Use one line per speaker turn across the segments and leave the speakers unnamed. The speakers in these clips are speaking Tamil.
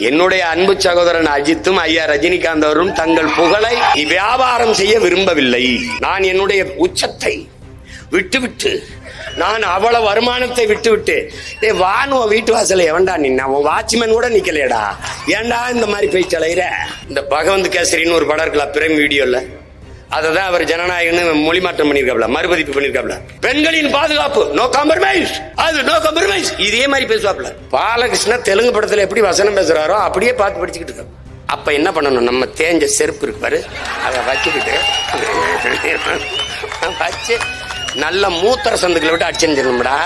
என்னுடைய அன்பு சகோதரன் அஜித்தும் ஐயா ரஜினிகாந்த் அவரும் தங்கள் புகழை வியாபாரம் செய்ய விரும்பவில்லை. நான் என்னுடைய உச்சத்தை விட்டுவிட்டு, நான் அவ்வளவு வருமானத்தை விட்டுவிட்டு, வானுவ வீட்டு வாசல எவன்டா நின்னா, வாட்ச்மேன் கூட நிக்கலையடா, ஏன்டா இந்த மாதிரி பேச்சலைற? இந்த பகவந்த் கேசரின்னு ஒரு படம் இருக்கலாம் பிரைம் வீடியோல, அததான் அவர் ஜனநாயகன்னு மொழி மாற்றம் பண்ணிருக்காப்ல, மறுபதிப்பு பண்ணிருக்காப்ல. பெண்களின் பாதுகாப்பு நோ காம்ப்ரமைஸ், அது நோ காம்ப்ரமைஸ், இதே மாதிரி பேசுவாப்ல. பாலகிருஷ்ண தெலுங்கு படத்துல எப்படி வசனம் பேசுறாரோ அப்படியே பார்த்து படிச்சுக்கிட்டு இருக்க. அப்ப என்ன பண்ணணும், நம்ம தேஞ்ச செருப்பு இருப்பாரு அதை வச்சுக்கிட்டு வச்சு நல்ல மூத்தர சந்துக்களை விட்டு அடிச்சிருந்தா.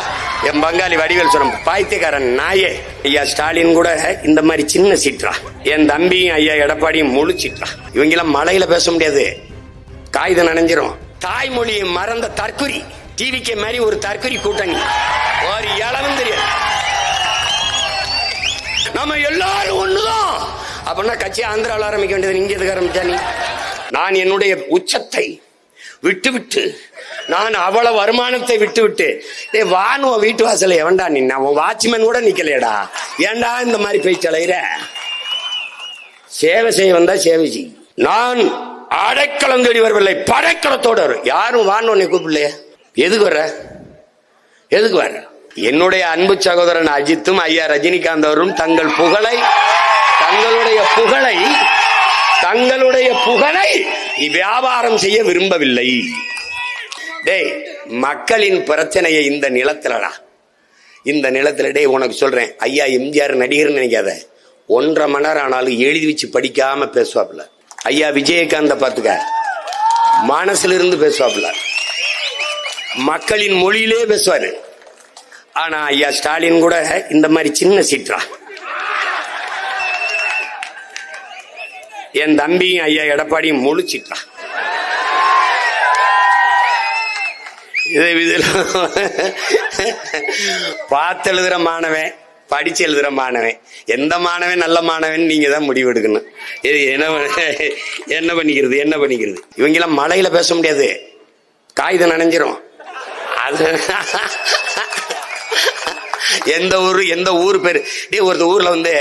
என் பங்காளி வடிவேல் சொன்ன பாய்த்தியக்காரன் நாயே, ஐயா ஸ்டாலின் கூட இந்த மாதிரி சின்ன சீட்ரா, என் தம்பியும் ஐயா எடப்பாடியும் முழு சீட்ரா. இவங்கெல்லாம் மழையில பேச முடியாது, காகிதம் நனைஞ்சிரும். தாய்மொழியை மறந்த தற்குறி டிவிக்கு மாதிரி ஒரு தற்குறி கூட்டணி, ஒரு இளவும் தெரியாது. நம்ம எல்லாரும் ஒண்ணுதான் அப்படின்னா கட்சி ஆந்திராவில் ஆரம்பிக்க வேண்டியது, இங்க எதுக்கு ஆரம்பிச்சா நீ? நான் என்னுடைய உச்சத்தை விட்டுவிட்டு, நான் அவ்வளவு வருமானத்தை விட்டுவிட்டு, வானுவ வீட்டு வாசல எவன்டா நின்னா, வாட்ச்மேன் கூட நிக்கலையடா, ஏன்டா இந்த மாதிரி பேச்சலைற? சேவை செய்ய வந்தா சேவை செய். நான் அடைக்கலம் தேடி வரவில்லை, படைக்கலத்தோடு வரும். யாரும் வான்னு கூப்பிடலையே, எதுக்கு வர்ற, எதுக்கு வர்ற? என்னுடைய அன்பு சகோதரன் அஜித்தும் ஐயா ரஜினிகாந்த் அவரும் தங்களுடைய புகழை வியாபாரம் செய்ய விரும்பவில்லை. டேய், மக்களின் பிரச்சனையை இந்த நிலத்திலடா, இந்த நிலத்துல டே உனக்கு சொல்றேன், ஐயா எம்ஜிஆர் நடிகர் நினைக்காத, 1.5 மணி நேரம் ஆனாலும் எழுதி வச்சு படிக்காம பேசுவாப்ல. ஐயா விஜயகாந்த பாத்துக்க, மனசுல இருந்து பேசுவாப்ல, மக்களின் மொழியிலே பேசுவாரு. ஆனா ஐயா ஸ்டாலின் கூட இந்த மாதிரி சின்ன சீட்ரா. என் தம்பியும் ஐயா எடப்பாடியும் முழு சீட்ரா. பார்த்து எழுதுற மாணவன், படிச்சு எழுதுற மாணவன், எந்த மாணவன் நல்ல மாணவன் நீங்க தான் முடிவு எடுக்கணும். என்ன பண்ணிக்கிறது? இவங்கெல்லாம் மழையில பேச முடியாது, காகிதம் நனைஞ்சிரும். அது எந்த ஊர் பேரு? ஒரு ஊர்ல வந்து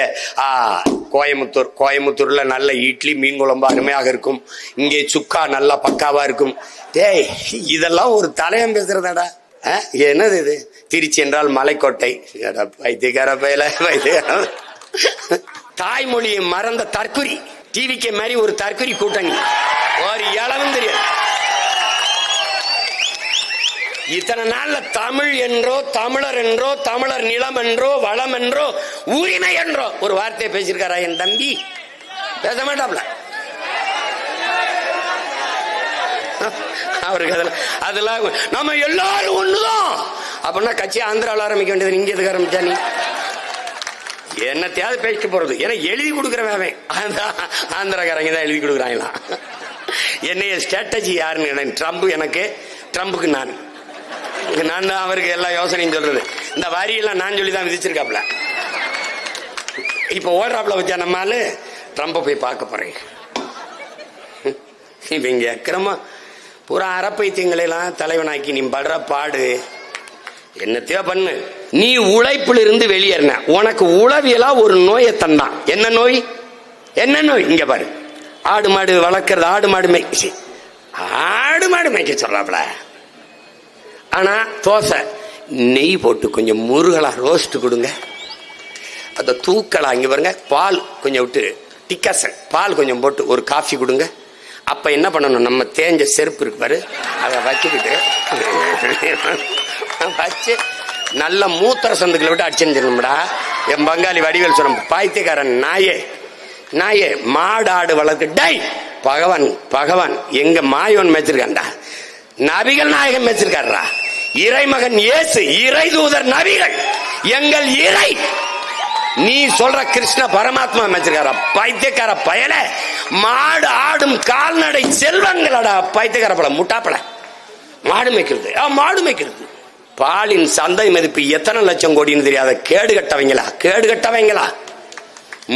கோயம்புத்தூர்ல நல்ல இட்லி மீன் குழம்பு அருமையாக இருக்கும், இங்கே சுக்கா நல்லா பக்காவா இருக்கும். டேய், இதெல்லாம் ஒரு தலையம் பேசுறதாடா. என்னது இது? திருச்சி என்றால் மலைக்கோட்டை. வைத்தியக்கார பயில தாய்மொழியை மறந்த தற்குறி டிவிக்கு மாதிரி ஒரு தற்குறி கூட்டணி, ஒரு இளவும் தெரியாது. இத்தனை நாள்ல தமிழ் என்றோ, தமிழர் என்றோ, தமிழர் நிலம் என்றோ, வளம் என்றோ, உரிமை என்றோ ஒரு வார்த்தையை பேசியிருக்காரா என் தம்பி? பேச மாட்டாப்ல. அவருக்கு அதெல்லாம் நம்ம எல்லாரும் ஒண்ணுதான் அப்படின்னா கட்சி ஆந்திராவில் ஆரம்பிக்க வேண்டியது, இங்க எதுக்கு ஆரம்பிச்சா நீ? என்னத்தையாவது பேசிட்டு போறது, ஏன்னா எழுதி கொடுக்குறவன் ஆந்திராக்காரங்க தான் எழுதி கொடுக்குறாங்களாம். என்னைய ஸ்ட்ராட்டஜி யாருன்னு, ட்ரம்ப் எனக்கு, ட்ரம்புக்கு நான் தான் அவருக்கு எல்லா யோசனையும் சொல்றது. இந்த வரியெல்லாம் நான் சொல்லி தான் விதிச்சிருக்காப்ல. இப்ப ஓடுறாப்ல வச்சா நம்மால ட்ரம்ப போய் பார்க்க போறேன். இவங்க அக்கிரமா பூரா அறப்பைத்தியங்களெல்லாம் தலைவனாக்கி நீ படுற பாடு என்னத்தையோ பண்ணு. நீ உழைப்புல இருந்து வெளியேறின, உனக்கு உளவியலா ஒரு நோயை தந்தான். என்ன நோய்? இங்க பாரு, ஆடு மாடு வளர்க்கறது, ஆடு மாடு மேய்க்க சொல்றாப்ல. ஆனா தோசை நெய் போட்டு கொஞ்சம் முருகலா ரோஸ்ட் கொடுங்க, அத தூக்கலா இங்க பாருங்க, பால் கொஞ்சம் விட்டு டிக்காசன் பால் கொஞ்சம் போட்டு ஒரு காஃபி கொடுங்க. அப்ப என்ன பண்ணணும், நம்ம தேஞ்ச செருப்பு இருக்கு பாரு அதை வச்சுக்கிட்டு வச்சு நல்ல மூத்தர சந்துக்களை விட்டு அடிச்சிருந்தா. என் பங்காளி வடிவேல் சொன்ன பாய்த்தியக்காரன் நாயே, மாடு ஆடு வளர்க்கு. டை பகவான் எங்க மாயோன் மேய்ச்சிருக்காண்டா, நபிகள் நாயகன் மேய்ச்சிருக்காரா, இறைமகன் இயேசு, இறை தூதர் நபிகள், எங்கள் இறை. நீ சொல்ற கிருஷ்ண பரமாத்மா மேய்ச்சிருக்காரா? பைத்தியக்கார பயல, மாடு ஆடும் கால்நடை செல்வங்களடா பைத்தியக்கார பல முட்டாப்பட. மாடு மேய்க்கிறது பாலின் சந்தை மதிப்பு எத்தனை லட்சம் கோடின்னு தெரியாத கேடு கட்டவங்களா.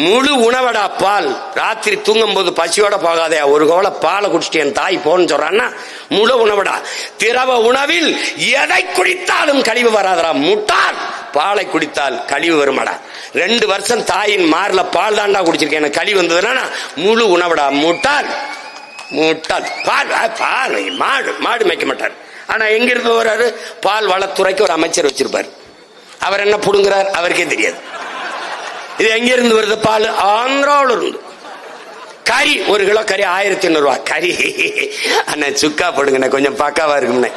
முழு உணவடா பால். ராத்திரி தூங்கும் போது பசியோட போகாதே, ஒரு கோல பாலை குடிச்சிட்டு என் தாய் போன்னு சொல்றான்னா முழு உணவடா. திரவ உணவில் எதை குடித்தாலும் கழிவு வராதரா முட்டாள். பாலை குடித்தால் கழிவு வருமாடா. 2 வருஷம் தாயின் மார்ல பால் தாண்டா குடிச்சிருக்கேன், எனக்கு கழிவு வந்ததுன்னா முழு உணவுடா. முட்டாள் முட்டாள். பால் பால் மாடு மாடு மேய்க்க மாட்டார். ஆனா எங்க இருந்து வர்றாரு? பால் வளத்துறைக்கு ஒரு அமைச்சர் வச்சிருப்பார். அவர் என்ன புடுங்குறார் அவருக்கே தெரியாது. இது எங்க இருந்து வருது? பால் ஆந்திராவில் இருந்து. கறி 1 கிலோ கறி 1500 ரூபா. கறி அண்ணா சுக்கா போடுங்கண்ணே, கொஞ்சம் பக்காவா இருக்கும்ண்ணே.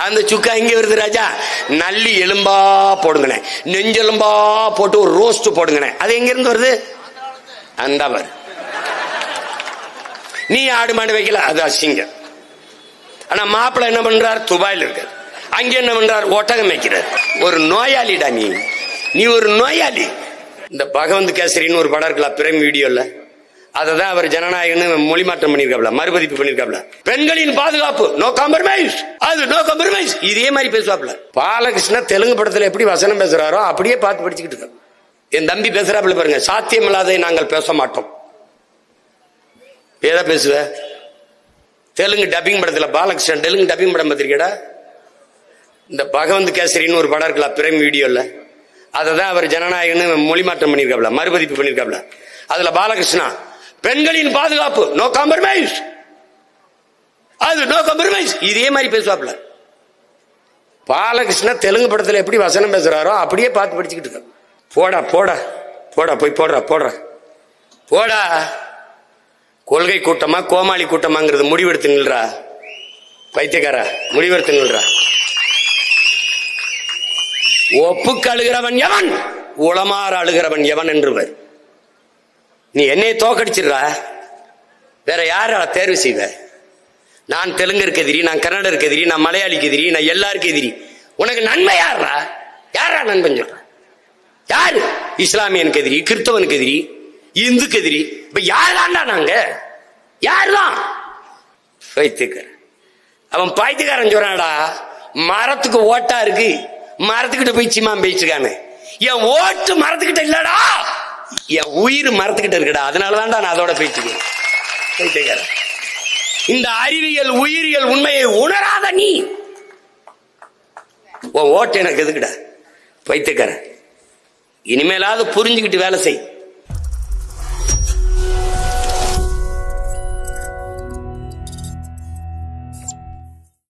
அந்த சுக்கா எங்க வருது ராஜா? நல்லி எலும்பா போடுங்கண்ணே, நெஞ்செலும்பா போட்டு ஒரு ரோஸ்ட் போடுங்கண்ணே. அது எங்க இருந்து வருது? அந்த பாரு. நீ ஆடு மாடு வைக்கல, அது அசிங்கம். ஆனா மாப்பிள்ள என்ன பண்றார்? துபாயில் இருக்கார். அங்க என்ன பண்றார்? ஒட்டகம் வைக்கிறார். ஒரு நோயாளிடா நீ ஒரு நோயாளி. இந்த பகவந்த் கேசரின்னு ஒரு படம் இருக்குல்ல பிரைம் வீடியோல, அததான் அவர் ஜனநாயகன்னு மொழி மாற்றம் பண்ணிருக்காப்ல, மறுபதிப்பு பண்ணிருக்காப்ல. பெண்களின் பாதுகாப்பு நோ காம்ப்ரமைஸ், அது நோ காம்ப்ரமைஸ். இதே மாதிரி பேசுவாப்ல. பாலகிருஷ்ண தெலுங்கு படத்துல எப்படி வசனம் பேசுறாரோ அப்படியே பார்த்து படிச்சுக்கிட்டு இருக்க. என் தம்பி பேசுறாப்புல பாருங்க, சாத்தியமில்லாததை நாங்கள் பேச மாட்டோம். ஏதா பேசுவ? தெலுங்கு டப்பிங் படத்துல பாலகிருஷ்ணன் தெலுங்கு டப்பிங் படம் பார்த்திருக்கேடா? இந்த பகவந்த் கேசரின்னு ஒரு படம் இருக்குல்ல பிரைம் வீடியோல, அததான் அவர் ஜனநாயகன்னு மொழி மாற்றம் பண்ணிருக்காப்ல, மறுபதிப்பு பண்ணிருக்காப்ல. அதுல பாலகிருஷ்ணா பெண்களின் பாதுகாப்பு நோ காம்ப்ரமைஸ், அது நோ காம்ப்ரமைஸ். இதே மாதிரி பேசுவாப்ல. பாலகிருஷ்ண தெலுங்கு படத்துல எப்படி வசனம் பேசுறாரோ அப்படியே பார்த்து படிச்சுக்கிட்டு இருக்க. போடா போடா போடா, போய் போடுறா போடுறா போடா. கொள்கை கூட்டமா கோமாளி கூட்டமாங்கிறது முடிவெடுத்து நில்றா. பைத்தியக்கார முடிவெடுத்து நில்றா. ஒப்புக்கு அழுகிறவன் எவன், உளமாற அழுகிறவன் எவன் என்றுவர். நீ என்னை தோக்கடிச்சிடுறா, வேற யார தேர்வு செய்வ? நான் தெலுங்கருக்கு எதிரி, நான் கன்னடருக்கு எதிரி, நான் மலையாளிக்கு எதிரி, நான் எல்லாருக்கும் எதிரி. உனக்கு நன்மை யாரா? யாரா நண்பன் சொல்ற? யாரு? இஸ்லாமியனுக்கு எதிரி, கிறிஸ்தவனுக்கு எதிரி, இந்துக்கு எதிரி. இப்ப யாருதான்டா நாங்க? யாருதான்? பைத்தியக்காரன். அவன் பைத்தியக்காரன் சொல்றான்டா, மரத்துக்கு ஓட்டா இருக்கு, மரத்துக்கிட்ட போய் சிம்மா பேசிருக்கானு. என் ஓட்டு மரத்துக்கிட்ட இல்லடா, என் உயிர் மரத்துக்கிட்ட இருக்குடா, அதனாலதான்டா நான் அதோட பேசிக்கிறேன். பைத்தியக்காரன். இந்த அறிவியல் உயிரியல் உண்மையை உணராத நீ, உன் ஓட்டு எனக்கு எதுக்குடா? பைத்தியக்காரன். இனிமேலாவது புரிஞ்சுக்கிட்டு வேலை செய்.